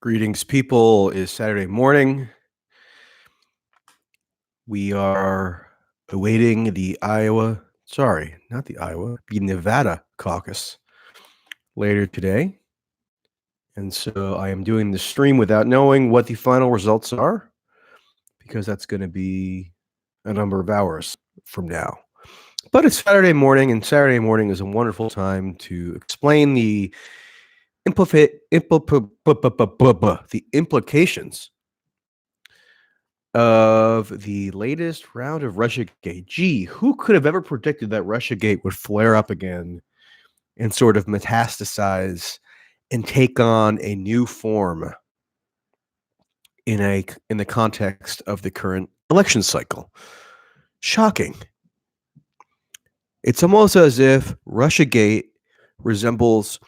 Greetings, people. It's Saturday morning. We are awaiting the Nevada caucus later today. And so I am doing the stream without knowing what the final results are, because that's going to be a number of hours from now. But it's Saturday morning, and Saturday morning is a wonderful time to explain the implications of the latest round of Russiagate. Gee, who could have ever predicted that Russiagate would flare up again and sort of metastasize and take on a new form in the context of the current election cycle? Shocking. It's almost as if Russiagate resembles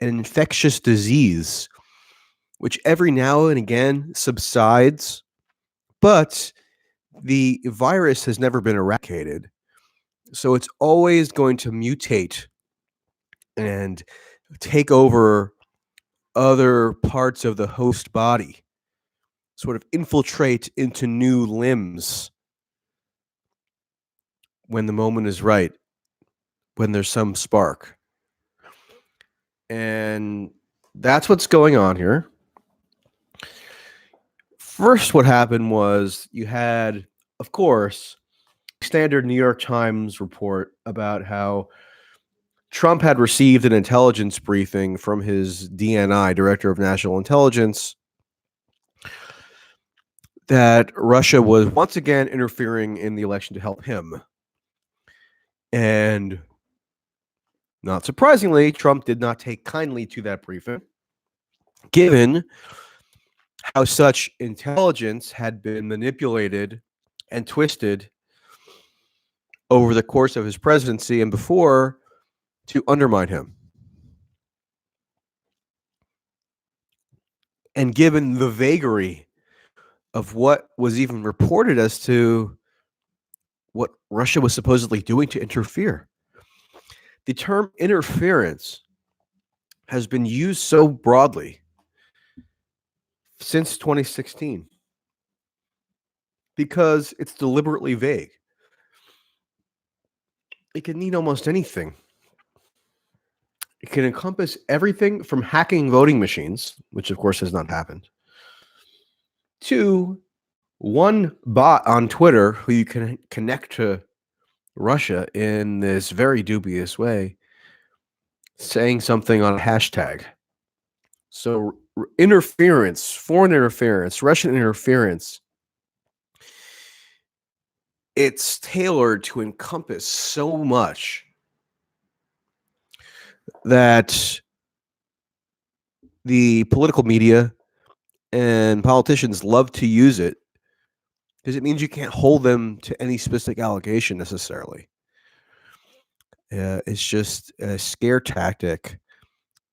an infectious disease, which every now and again subsides, but the virus has never been eradicated. So it's always going to mutate and take over other parts of the host body, sort of infiltrate into new limbs when the moment is right, when there's some spark. And that's what's going on here. First, what happened was you had, of course, standard New York Times report about how Trump had received an intelligence briefing from his DNI, Director of National Intelligence, that Russia was once again interfering in the election to help him. And not surprisingly, Trump did not take kindly to that briefing, given how such intelligence had been manipulated and twisted over the course of his presidency and before to undermine him. And given the vagary of what was even reported as to what Russia was supposedly doing to interfere, the term interference has been used so broadly since 2016 because it's deliberately vague. It can mean almost anything. It can encompass everything from hacking voting machines, which of course has not happened, to one bot on Twitter who you can connect to Russia in this very dubious way, saying something on a hashtag. So interference, foreign interference, Russian interference, it's tailored to encompass so much that the political media and politicians love to use it because it means you can't hold them to any specific allegation necessarily. It's just a scare tactic.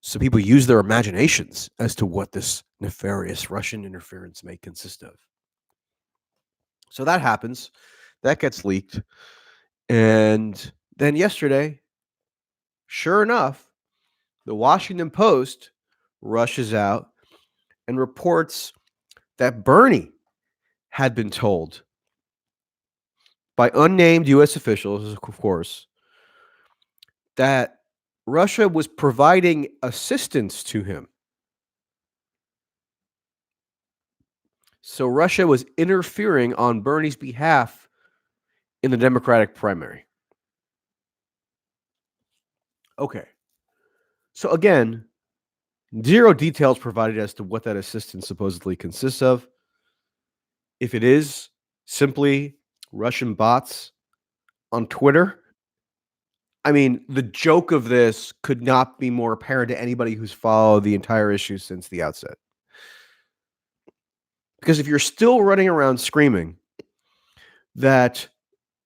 So people use their imaginations as to what this nefarious Russian interference may consist of. So that happens. That gets leaked. And then yesterday, sure enough, the Washington Post rushes out and reports that Bernie had been told by unnamed U.S. officials, of course, that Russia was providing assistance to him. So Russia was interfering on Bernie's behalf in the Democratic primary. Okay. So again, zero details provided as to what that assistance supposedly consists of. If it is simply Russian bots on Twitter, I mean, the joke of this could not be more apparent to anybody who's followed the entire issue since the outset. Because if you're still running around screaming that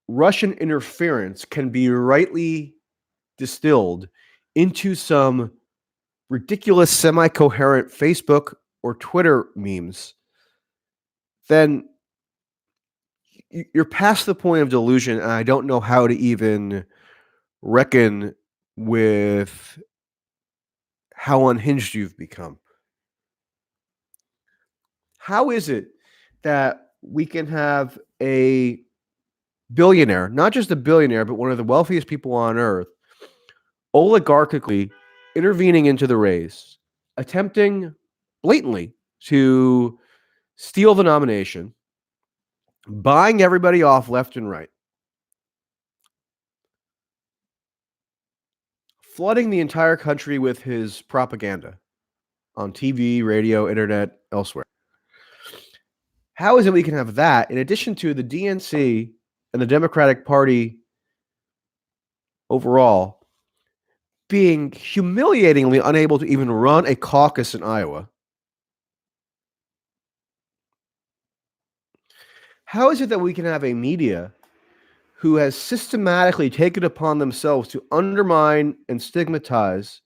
Russian interference can be rightly distilled into some ridiculous semi-coherent Facebook or Twitter memes, then you're past the point of delusion, and I don't know how to even reckon with how unhinged you've become. How is it that we can have a billionaire, not just a billionaire, but one of the wealthiest people on earth, oligarchically intervening into the race, attempting blatantly to steal the nomination, buying everybody off left and right, flooding the entire country with his propaganda on TV, radio, internet, elsewhere? How is it we can have that in addition to the DNC and the Democratic Party overall being humiliatingly unable to even run a caucus in Iowa? How is it that we can have a media who has systematically taken upon themselves to undermine and stigmatize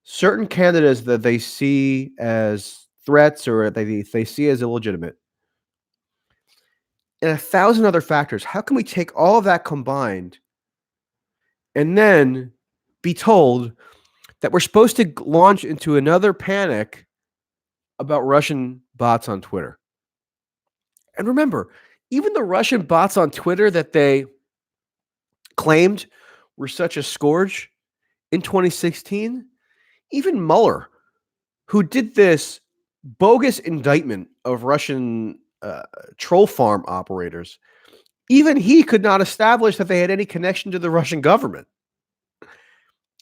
certain candidates that they see as threats or they see as illegitimate, and 1,000 other factors? How can we take all of that combined and then be told that we're supposed to launch into another panic about Russian bots on Twitter? And remember, even the Russian bots on Twitter that they claimed were such a scourge in 2016, even Mueller, who did this bogus indictment of Russian troll farm operators, even he could not establish that they had any connection to the Russian government.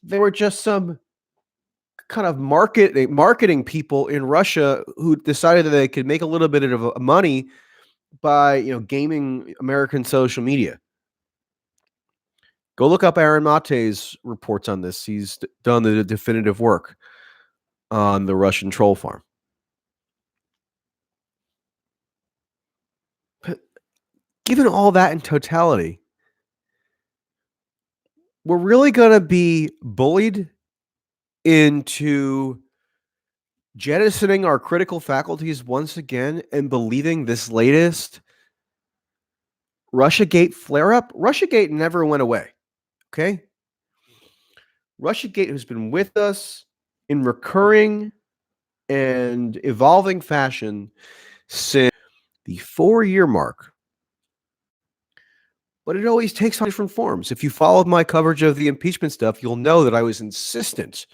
They were just some kind of marketing people in Russia who decided that they could make a little bit of money by gaming American social media. Go look up Aaron Mate's reports on this. He's done the definitive work on the Russian troll farm. But given all that in totality, we're really going to be bullied into jettisoning our critical faculties once again and believing this latest Russiagate flare-up. Russiagate never went away, okay? Russiagate has been with us in recurring and evolving fashion since the 4-year mark. But it always takes on different forms. If you followed my coverage of the impeachment stuff, you'll know that I was insistent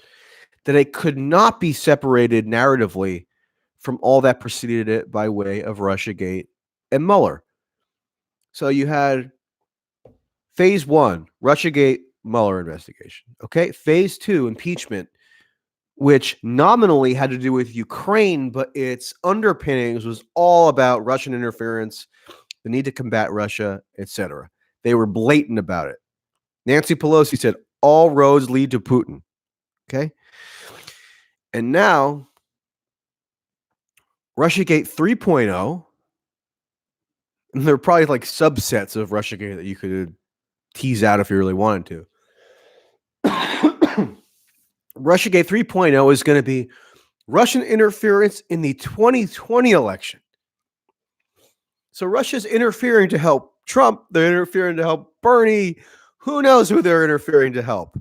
that it could not be separated narratively from all that preceded it by way of Russiagate and Mueller. So you had phase 1, Russiagate, Mueller investigation. Okay, phase 2, impeachment, which nominally had to do with Ukraine, but its underpinnings was all about Russian interference, the need to combat Russia, etc. They were blatant about it. Nancy Pelosi said all roads lead to Putin. Okay. And now Russiagate 3.0, and there are probably like subsets of Russiagate that you could tease out if you really wanted to. Russiagate 3.0 is going to be Russian interference in the 2020 election. So Russia's interfering to help Trump. They're interfering to help Bernie. Who knows who they're interfering to help?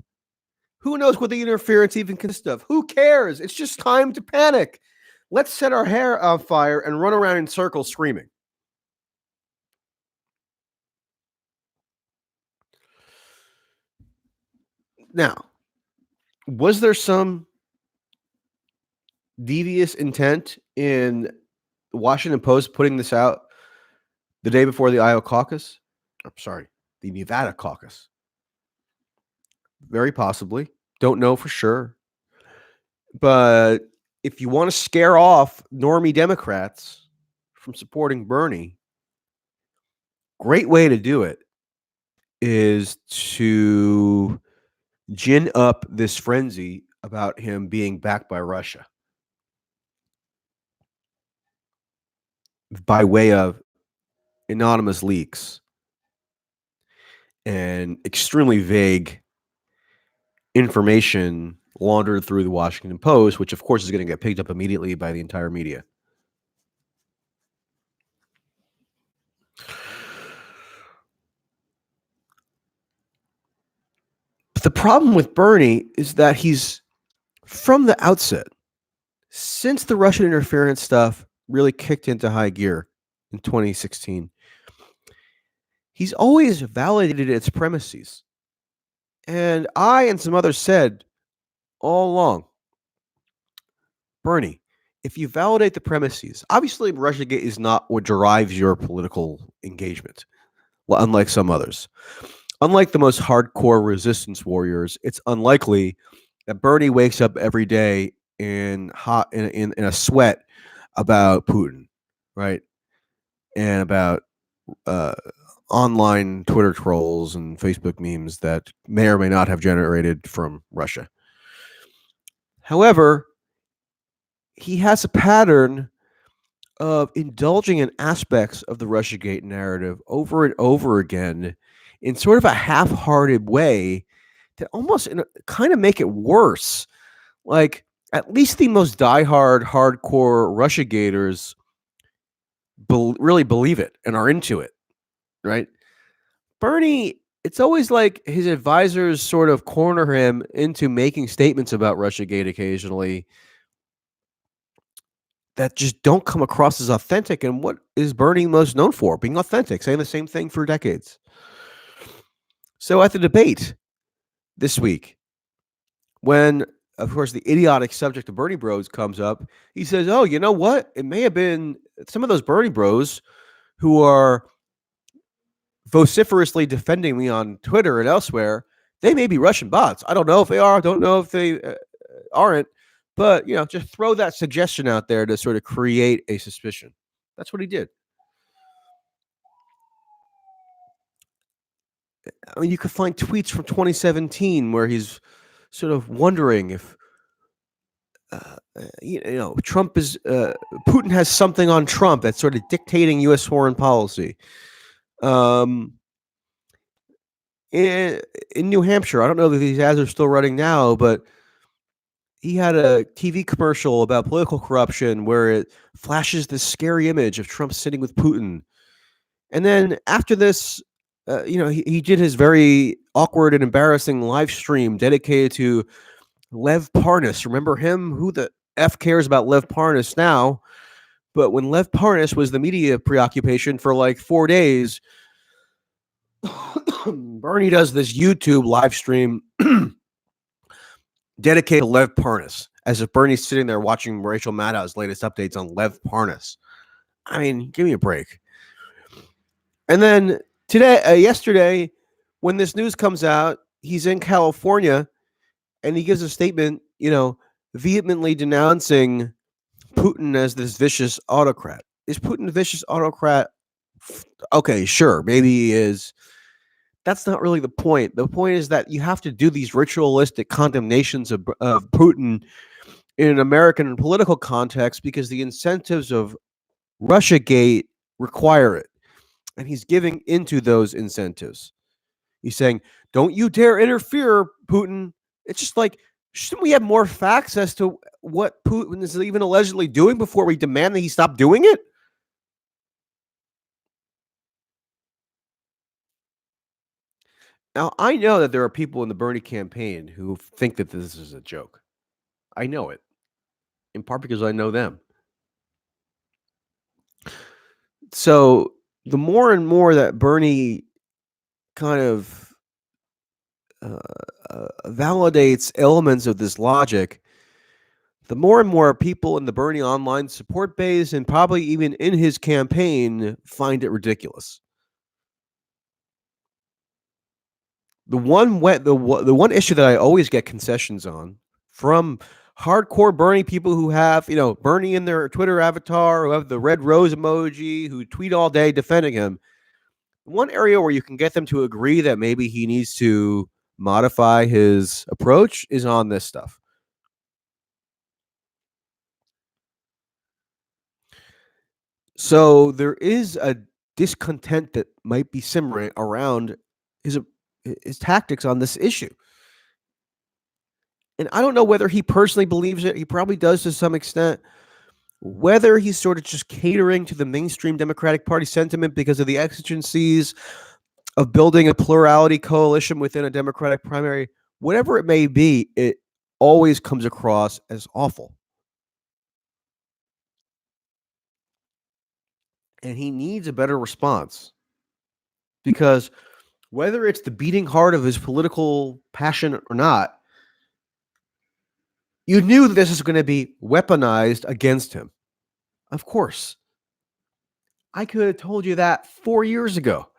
Who knows what the interference even consists of? Who cares? It's just time to panic. Let's set our hair on fire and run around in circles screaming. Now, was there some devious intent in the Washington Post putting this out the day before the Iowa caucus? I'm sorry, the Nevada caucus. Very possibly. Don't know for sure. But if you want to scare off normie Democrats from supporting Bernie, great way to do it is to gin up this frenzy about him being backed by Russia by way of anonymous leaks and extremely vague information laundered through the Washington Post, which of course is going to get picked up immediately by the entire media. But the problem with Bernie is that he's, from the outset, since the Russian interference stuff really kicked into high gear in 2016, he's always validated its premises. And I and some others said all along, Bernie, if you validate the premises, obviously Russiagate is not what drives your political engagement, well, unlike some others. Unlike the most hardcore resistance warriors, it's unlikely that Bernie wakes up every day in a sweat about Putin, right? And about uh, online Twitter trolls and Facebook memes that may or may not have generated from Russia. However, he has a pattern of indulging in aspects of the Russiagate narrative over and over again in sort of a half-hearted way that almost kind of make it worse. Like, at least the most diehard, hardcore Russiagators really believe it and are into it, right? Bernie, it's always like his advisors sort of corner him into making statements about Russiagate occasionally that just don't come across as authentic. And what is Bernie most known for? Being authentic, saying the same thing for decades. So at the debate this week, when, of course, the idiotic subject of Bernie Bros comes up, he says, oh, you know what? It may have been some of those Bernie Bros who are vociferously defending me on Twitter and elsewhere. They may be Russian bots. I don't know if they are. I don't know if they aren't. But, just throw that suggestion out there to sort of create a suspicion. That's what he did. I mean, you could find tweets from 2017 where he's sort of wondering if, Trump is, Putin has something on Trump that's sort of dictating U.S. foreign policy. In New Hampshire, I don't know if these ads are still running now, but he had a TV commercial about political corruption where it flashes this scary image of Trump sitting with Putin. And then after this, he did his very awkward and embarrassing live stream dedicated to Lev Parnas. Remember him? Who the F cares about Lev Parnas now? But when Lev Parnas was the media preoccupation for like 4 days, Bernie does this YouTube live stream dedicated to Lev Parnas, as if Bernie's sitting there watching Rachel Maddow's latest updates on Lev Parnas. I mean, give me a break. And then yesterday, when this news comes out, he's in California and he gives a statement, vehemently denouncing Putin as this vicious autocrat. Is Putin a vicious autocrat? Okay, sure, maybe he is. That's not really the point. The point is that you have to do these ritualistic condemnations of Putin in an American political context because the incentives of Russiagate require it. And he's giving into those incentives. He's saying, don't you dare interfere, Putin. It's just like, shouldn't we have more facts as to what Putin is even allegedly doing before we demand that he stop doing it? Now, I know that there are people in the Bernie campaign who think that this is a joke. I know it, in part because I know them. So the more and more that Bernie kind of validates elements of this logic, the more and more people in the Bernie online support base and probably even in his campaign find it ridiculous. The one issue that I always get concessions on from hardcore Bernie people who have, Bernie in their Twitter avatar, who have the red rose emoji, who tweet all day defending him. One area where you can get them to agree that maybe he needs to modify his approach is on this stuff. So there is a discontent that might be simmering around his tactics on this issue. And I don't know whether he personally believes it. He probably does to some extent. Whether he's sort of just catering to the mainstream Democratic Party sentiment because of the exigencies of building a plurality coalition within a Democratic primary, whatever it may be, it always comes across as awful. And he needs a better response because whether it's the beating heart of his political passion or not, you knew that this is going to be weaponized against him. Of course. I could have told you that 4 years ago.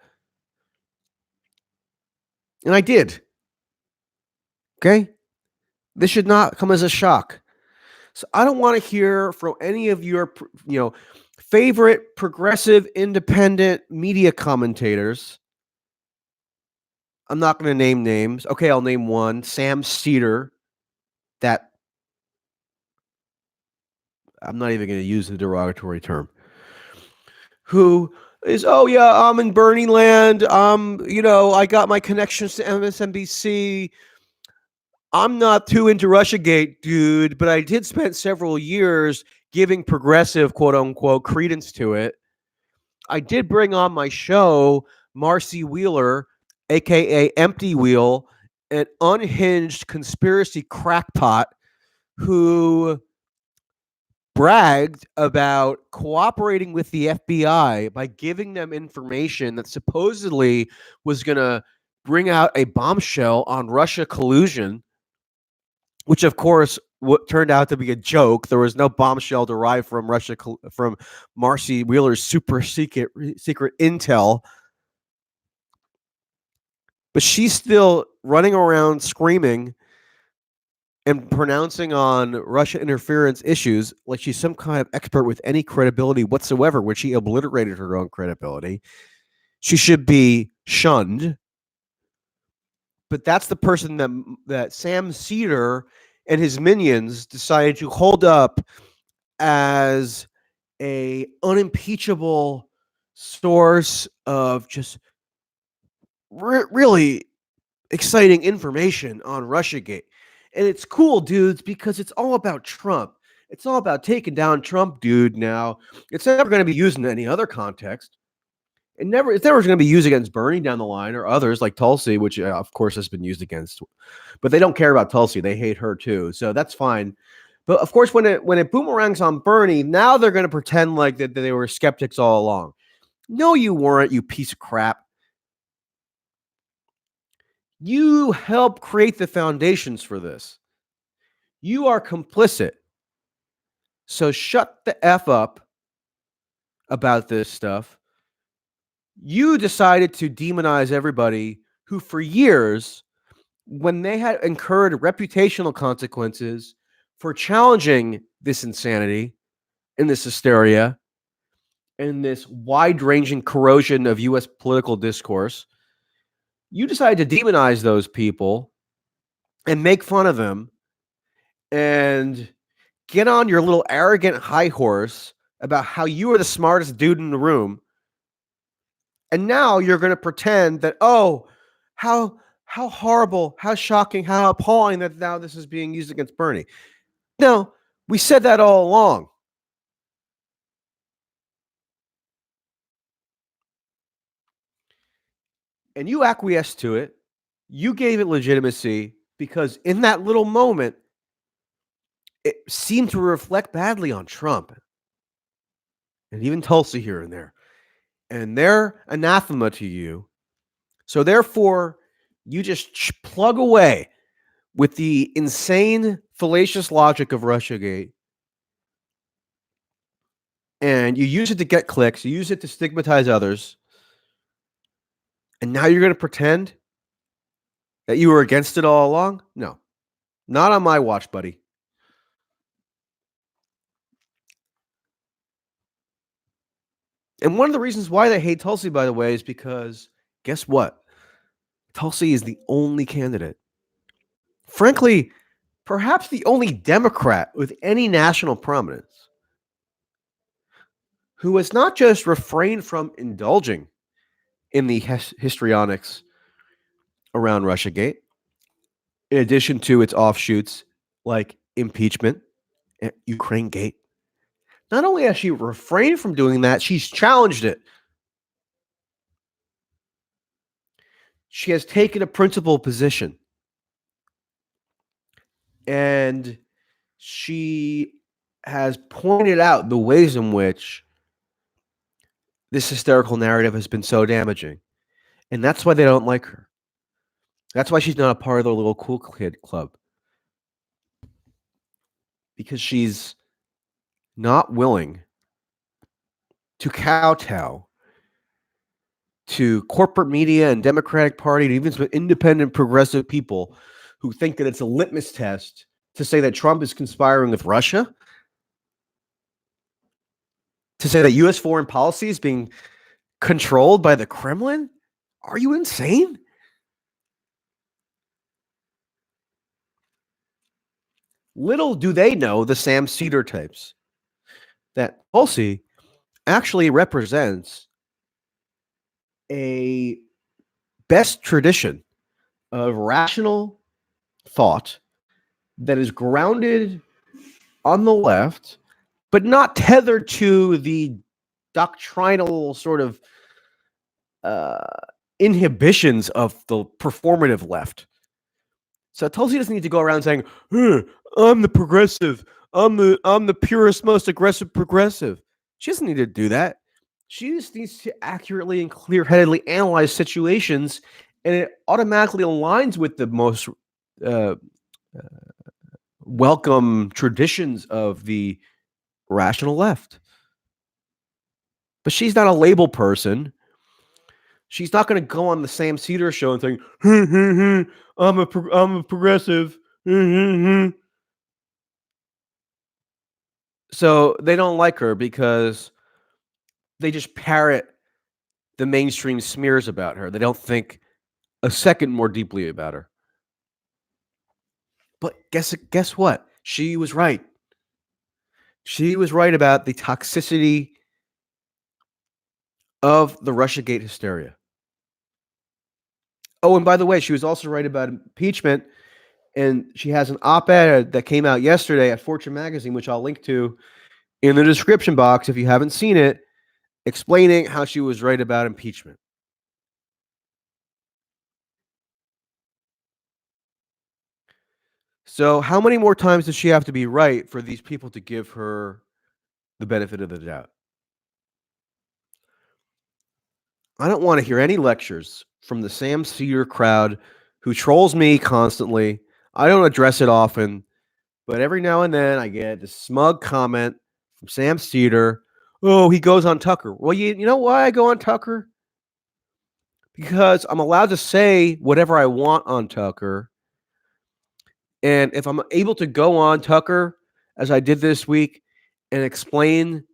And I did. Okay? This should not come as a shock. So I don't want to hear from any of your, favorite progressive independent media commentators. I'm not going to name names. Okay, I'll name one, Sam Cedar. That I'm not even going to use the derogatory term. Who is, oh yeah, I'm in Burning Land. I got my connections to MSNBC. I'm not too into Russiagate, dude, but I did spend several years giving progressive, quote unquote, credence to it. I did bring on my show Marcy Wheeler, aka Empty Wheel, an unhinged conspiracy crackpot who bragged about cooperating with the FBI by giving them information that supposedly was going to bring out a bombshell on Russia collusion, which of course turned out to be a joke. There was no bombshell derived from from Marcy Wheeler's super secret intel, but she's still running around screaming and pronouncing on Russia interference issues like she's some kind of expert with any credibility whatsoever, when she obliterated her own credibility. She should be shunned. But that's the person that Sam Cedar and his minions decided to hold up as a unimpeachable source of just really exciting information on Russiagate. And it's cool, dudes, because it's all about Trump. It's all about taking down Trump, dude, now. It's never going to be used in any other context. It's never going to be used against Bernie down the line or others like Tulsi, which of course has been used against. But they don't care about Tulsi. They hate her too. So that's fine. But of course, when it boomerangs on Bernie, now they're going to pretend like that they were skeptics all along. No, you weren't, you piece of crap. You helped create the foundations for this. You are complicit. So shut the F up about this stuff. You decided to demonize everybody who, for years, when they had incurred reputational consequences for challenging this insanity and this hysteria and this wide-ranging corrosion of U.S. political discourse, you decided to demonize those people and make fun of them and get on your little arrogant high horse about how you are the smartest dude in the room. And now you're going to pretend that, oh, how horrible, how shocking, how appalling that now this is being used against Bernie. No, we said that all along. And you acquiesced to it. You gave it legitimacy because in that little moment, it seemed to reflect badly on Trump and even Tulsi here and there. And they're anathema to you. So therefore, you just plug away with the insane, fallacious logic of Russiagate, and you use it to get clicks, you use it to stigmatize others, and now you're going to pretend that you were against it all along? No, not on my watch, buddy. And one of the reasons why they hate Tulsi, by the way, is because guess what? Tulsi is the only candidate, frankly, perhaps the only Democrat with any national prominence, who has not just refrained from indulging in the histrionics around Russiagate, in addition to its offshoots like impeachment and Ukraine Gate. Not only has she refrained from doing that, she's challenged it. She has taken a principled position. And she has pointed out the ways in which this hysterical narrative has been so damaging. And that's why they don't like her. That's why she's not a part of their little cool kid club. Because she's not willing to kowtow to corporate media and Democratic Party and even some independent progressive people who think that it's a litmus test to say that Trump is conspiring with Russia, to say that U.S. foreign policy is being controlled by the Kremlin. Are you insane? Little do they know, the Sam Cedar types, that Tulsi actually represents a best tradition of rational thought that is grounded on the left, but not tethered to the doctrinal sort of uh, inhibitions of the performative left. So Tulsi doesn't need to go around saying, "I'm the progressive. I'm the purest, most aggressive progressive." She doesn't need to do that. She just needs to accurately and clear-headedly analyze situations, and it automatically aligns with the most uh, welcome traditions of the rational left. But she's not a label person. She's not going to go on the Sam Cedar show and saying, I'm a progressive. So they don't like her because they just parrot the mainstream smears about her. They don't think a second more deeply about her. But guess what? She was right. She was right about the toxicity of the Russiagate hysteria. Oh, and by the way, she was also right about impeachment. And she has an op-ed that came out yesterday at Fortune Magazine, which I'll link to in the description box if you haven't seen it, explaining how she was right about impeachment. So, how many more times does she have to be right for these people to give her the benefit of the doubt? I don't want to hear any lectures from the Sam Cedar crowd who trolls me constantly. I don't address it often, but every now and then I get this smug comment from Sam Cedar. Oh, he goes on Tucker. Well, you know why I go on Tucker? Because I'm allowed to say whatever I want on Tucker. And if I'm able to go on Tucker, as I did this week, and explain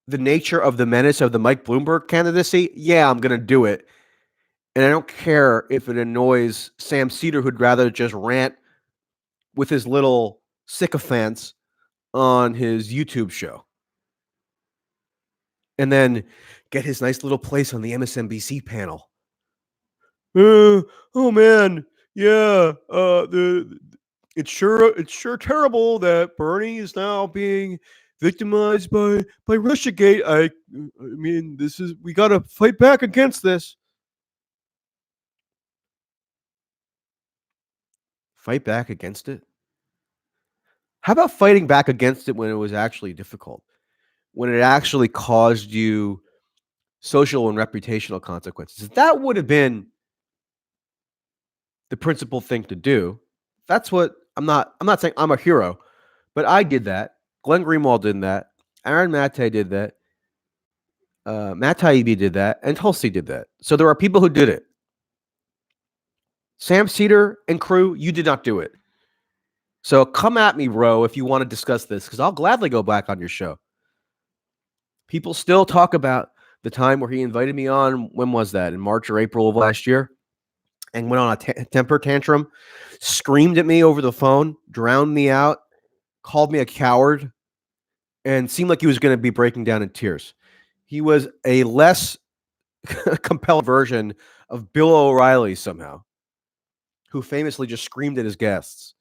the nature of the menace of the Mike Bloomberg candidacy, yeah, I'm going to do it. And I don't care if it annoys Sam Cedar, who'd rather just rant with his little sycophants on his YouTube show and then get his nice little place on the MSNBC panel. Oh man, yeah. It's sure terrible that Bernie is now being victimized by Russiagate. I mean, we got to fight back against this. Fight back against it? How about fighting back against it when it was actually difficult? When it actually caused you social and reputational consequences? That would have been the principal thing to do. That's what I'm not saying I'm a hero, but I did that. Glenn Greenwald did that. Aaron Matte did that. Matt Taibbi did that, and Tulsi did that. So there are people who did it. Sam Cedar and crew, you did not do it. So come at me, Ro, if you want to discuss this, because I'll gladly go back on your show. People still talk about the time where he invited me on. When was that? In March or April of last year? And went on a temper tantrum, screamed at me over the phone, drowned me out, called me a coward, and seemed like he was going to be breaking down in tears. He was a less compelling version of Bill O'Reilly somehow, who famously just screamed at his guests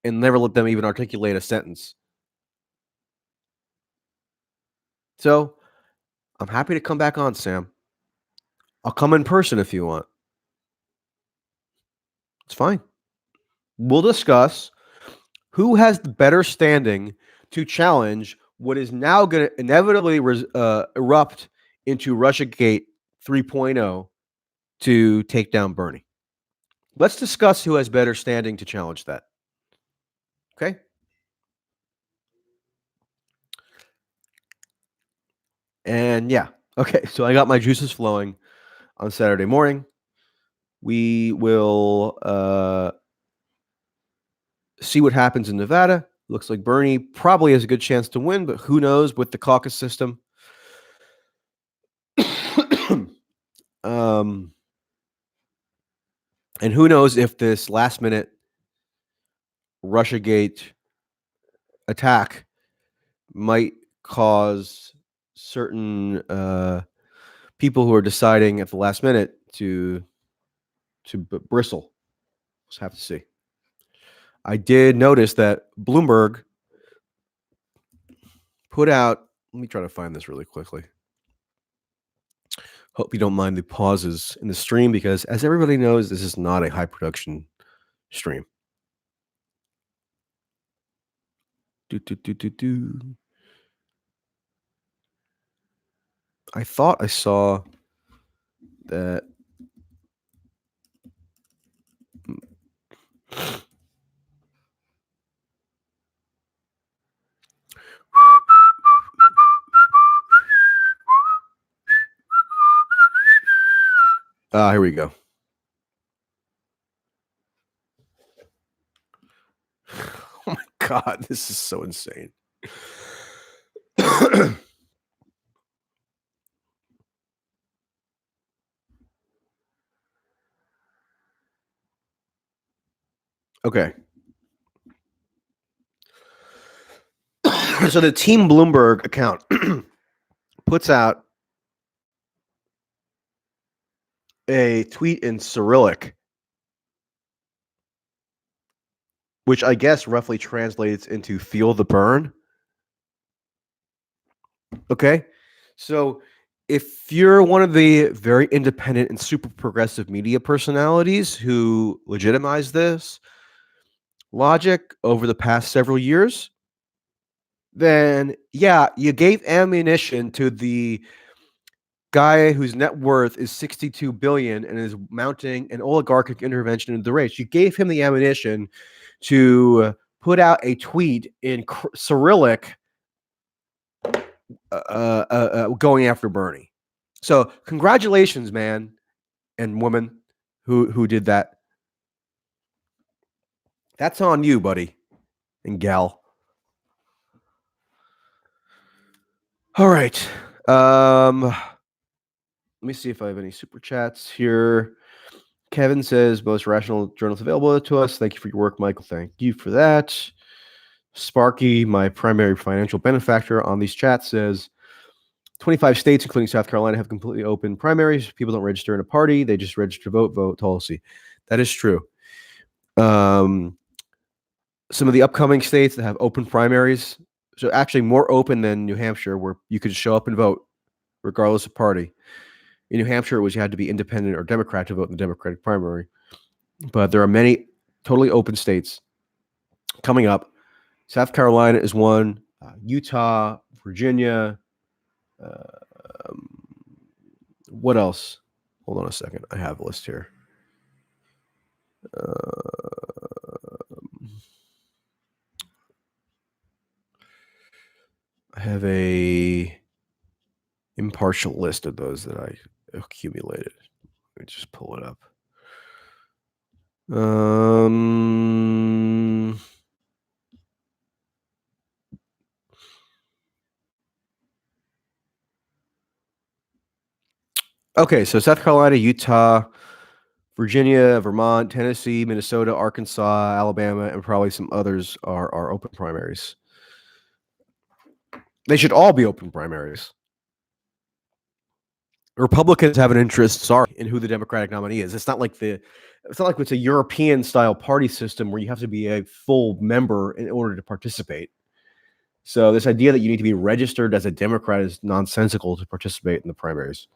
and never let them even articulate a sentence. So I'm happy to come back on, Sam. I'll come in person if you want. It's fine. We'll discuss who has the better standing to challenge what is now going to inevitably erupt into Russiagate 3.0 to take down Bernie. Let's discuss who has better standing to challenge that. Okay? And yeah. Okay, so I got my juices flowing on Saturday morning. We will see what happens in Nevada. Looks like Bernie probably has a good chance to win, but who knows with the caucus system. And who knows if this last minute Russiagate attack might cause certain people who are deciding at the last minute to bristle. We'll have to see. I did notice that Bloomberg put out, let me try to find this really quickly. Hope you don't mind the pauses in the stream because, as everybody knows, this is not a high production stream. I thought I saw that. Here we go. Oh my God, this is so insane. Okay. So the Team Bloomberg account puts out a tweet in Cyrillic, which I guess roughly translates into "feel the burn." Okay. So if you're one of the very independent and super progressive media personalities who legitimize this logic over the past several years, then yeah, you gave ammunition to the guy whose net worth is 62 billion and is mounting an oligarchic intervention in the race. You gave him the ammunition to put out a tweet in Cyrillic going after Bernie. So congratulations, man and woman who did that. That's on you, buddy and gal. All right. Let me see if I have any super chats here. Kevin says, most rational journals available to us. Thank you for your work, Michael. Thank you for that. Sparky, my primary financial benefactor on these chats, says 25 states, including South Carolina, have completely open primaries. People don't register in a party. They just register to vote Tulsi. That is true. Some of the upcoming states that have open primaries, so actually more open than New Hampshire, where you could show up and vote regardless of party. In New Hampshire, it was you had to be independent or Democrat to vote in the Democratic primary. But there are many totally open states coming up. South Carolina is one, Utah, Virginia. What else? Hold on a second. I have a list here. I have a impartial list of those that I accumulated. Let me just pull it up. Okay, so South Carolina, Utah, Virginia, Vermont, Tennessee, Minnesota, Arkansas, Alabama, and probably some others are open primaries. They should all be open primaries. Republicans have an interest, in who the Democratic nominee is. It's not like it's a European style party system where you have to be a full member in order to participate. So this idea that you need to be registered as a Democrat is nonsensical to participate in the primaries.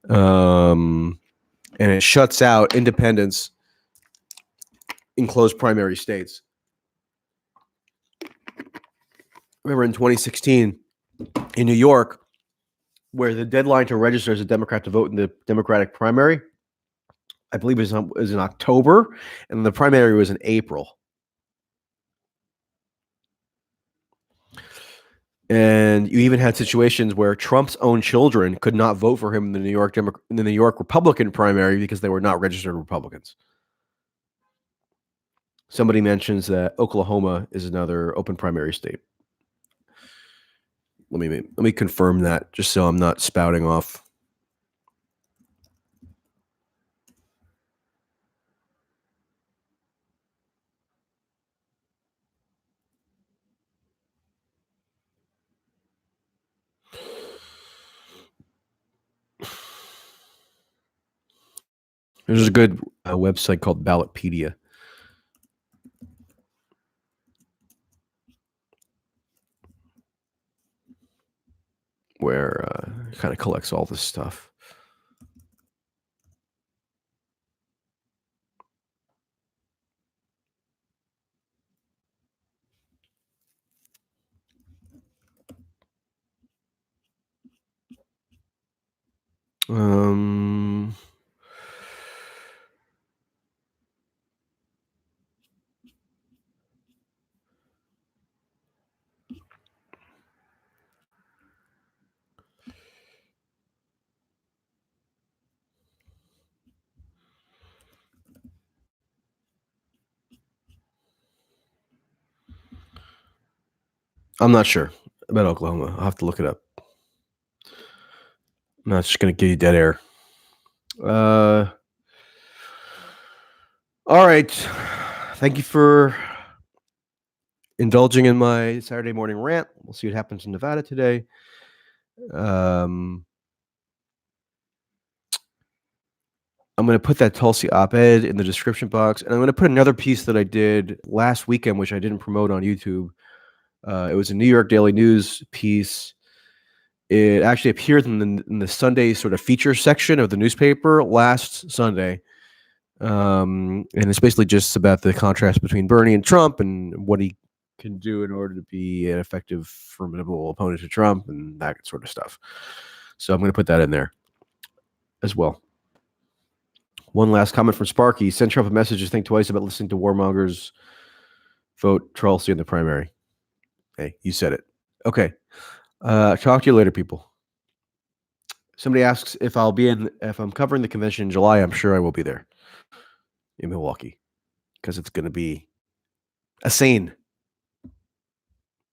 And it shuts out independents in closed primary states. remember in 2016 in New York, where the deadline to register as a Democrat to vote in the Democratic primary, I believe it was in October, and the primary was in April. And you even had situations where Trump's own children could not vote for him in the New York Republican primary because they were not registered Republicans. Somebody mentions that Oklahoma is another open primary state. Let me confirm that, just so I'm not spouting off. There's a good website called Ballotpedia, where it kind of collects all this stuff. I'm not sure about Oklahoma. I'll have to look it up. I'm not just going to give you dead air. All right. Thank you for indulging in my Saturday morning rant. We'll see what happens in Nevada today. I'm going to put that Tulsi op-ed in the description box, and I'm going to put another piece that I did last weekend, which I didn't promote on YouTube. It was a New York Daily News piece. It actually appeared in the Sunday sort of feature section of the newspaper last Sunday. And it's basically just about the contrast between Bernie and Trump and what he can do in order to be an effective, formidable opponent to Trump and that sort of stuff. So I'm going to put that in there as well. One last comment from Sparky. Send Trump a message to think twice about listening to warmongers. Vote Tulsi in the primary. Hey, you said it. Okay. Talk to you later, people. Somebody asks if I'm covering the convention in July. I'm sure I will be there in Milwaukee because it's going to be a scene.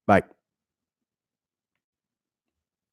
Bye.